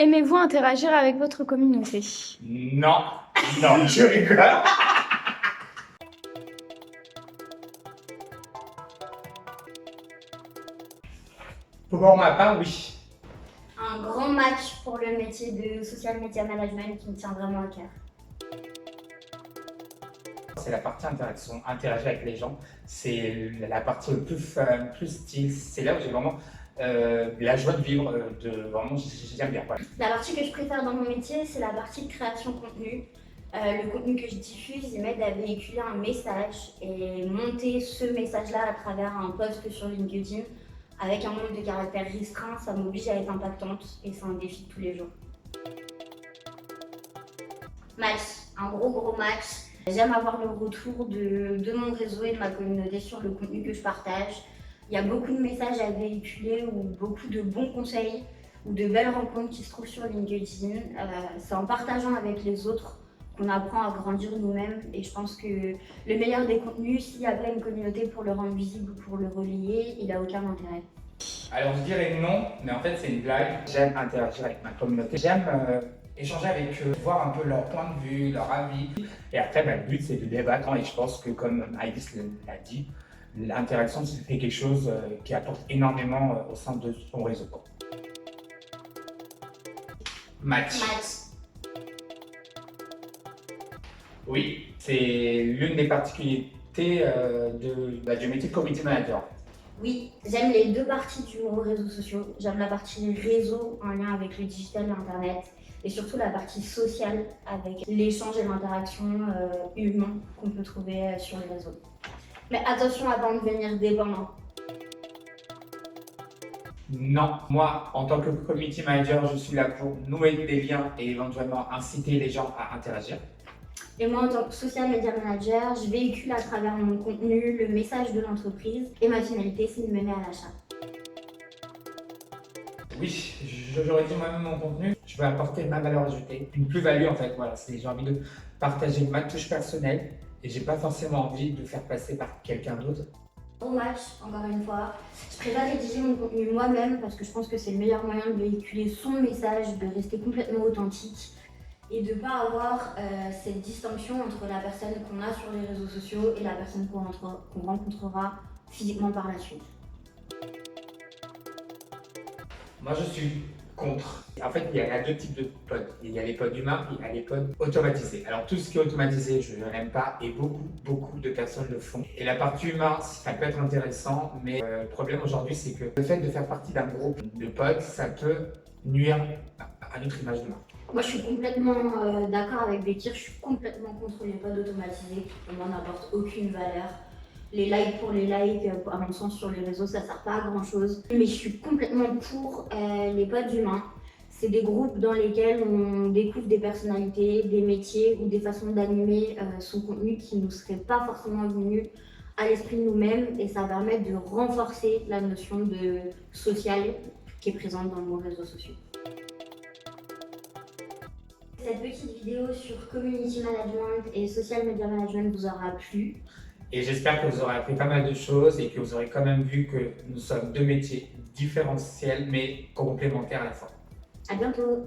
Aimez-vous interagir avec votre communauté? Non, non, je rigole. Pour ma part, oui. Un grand match pour le métier de social media management qui me tient vraiment à cœur. C'est la partie interaction, interagir avec les gens. C'est la partie le plus fun, plus style. C'est là où j'ai vraiment la joie de vivre, vraiment, j'aime bien. Ouais. La partie que je préfère dans mon métier, c'est la partie de création de contenu. Le contenu que je diffuse, il m'aide à véhiculer un message et monter ce message-là à travers un post sur LinkedIn. Avec un nombre de caractères restreint, ça m'oblige à être impactante et c'est un défi de tous les jours. Match, un gros match. J'aime avoir le retour de mon réseau et de ma communauté sur le contenu que je partage. Il y a beaucoup de messages à véhiculer ou beaucoup de bons conseils ou de belles rencontres qui se trouvent sur LinkedIn. C'est en partageant avec les autres qu'on apprend à grandir nous-mêmes et je pense que le meilleur des contenus, s'il n'y a pas une communauté pour le rendre visible ou pour le relayer, il n'a aucun intérêt. Alors je dirais non, mais en fait c'est une blague. J'aime interagir avec ma communauté. J'aime échanger avec eux, voir un peu leur point de vue, leur avis. Et après, le but c'est de débattre. Et je pense que comme Maïs l'a dit, l'interaction c'est quelque chose qui apporte énormément au sein de son réseau. Match. Oui, c'est l'une des particularités du métier de community manager. Oui, j'aime les deux parties du mot réseaux sociaux. J'aime la partie réseau en lien avec le digital et Internet et surtout la partie sociale avec l'échange et l'interaction humain qu'on peut trouver sur les réseaux. Mais attention à ne pas en devenir dépendant. Non, moi, en tant que community manager, je suis là pour nouer des liens et éventuellement inciter les gens à interagir. Et moi, en tant que social media manager, je véhicule à travers mon contenu le message de l'entreprise et ma finalité, c'est de mener à l'achat. Oui, j'aurais dit moi-même mon contenu, je veux apporter ma valeur ajoutée, une plus-value en fait, voilà, j'ai envie de partager ma touche personnelle et j'ai pas forcément envie de faire passer par quelqu'un d'autre. Bon match, encore une fois. Je préfère rédiger mon contenu moi-même parce que je pense que c'est le meilleur moyen de véhiculer son message, de rester complètement authentique et de ne pas avoir cette distinction entre la personne qu'on a sur les réseaux sociaux et la personne qu'on rencontrera physiquement par la suite. Moi je suis contre. En fait, il y a deux types de pods. Il y a les pods humains et il y a les pods automatisés. Alors tout ce qui est automatisé, je n'aime pas et beaucoup de personnes le font. Et la partie humaine, ça peut être intéressant, mais le problème aujourd'hui, c'est que le fait de faire partie d'un groupe de pods, ça peut nuire à notre image de marque. Moi, je suis complètement d'accord avec Bekir, je suis complètement contre les pods automatisés qui pour moi n'apportent aucune valeur. Les likes pour les likes, à mon sens, sur les réseaux, ça sert pas à grand chose. Mais je suis complètement pour les pods humains. C'est des groupes dans lesquels on découvre des personnalités, des métiers ou des façons d'animer son contenu qui ne nous seraient pas forcément venus à l'esprit de nous-mêmes et ça permet de renforcer la notion de social qui est présente dans nos réseaux sociaux. Cette petite vidéo sur community management et social media management vous aura plu. Et j'espère que vous aurez appris pas mal de choses et que vous aurez quand même vu que nous sommes deux métiers différentiels mais complémentaires à la fois. À bientôt!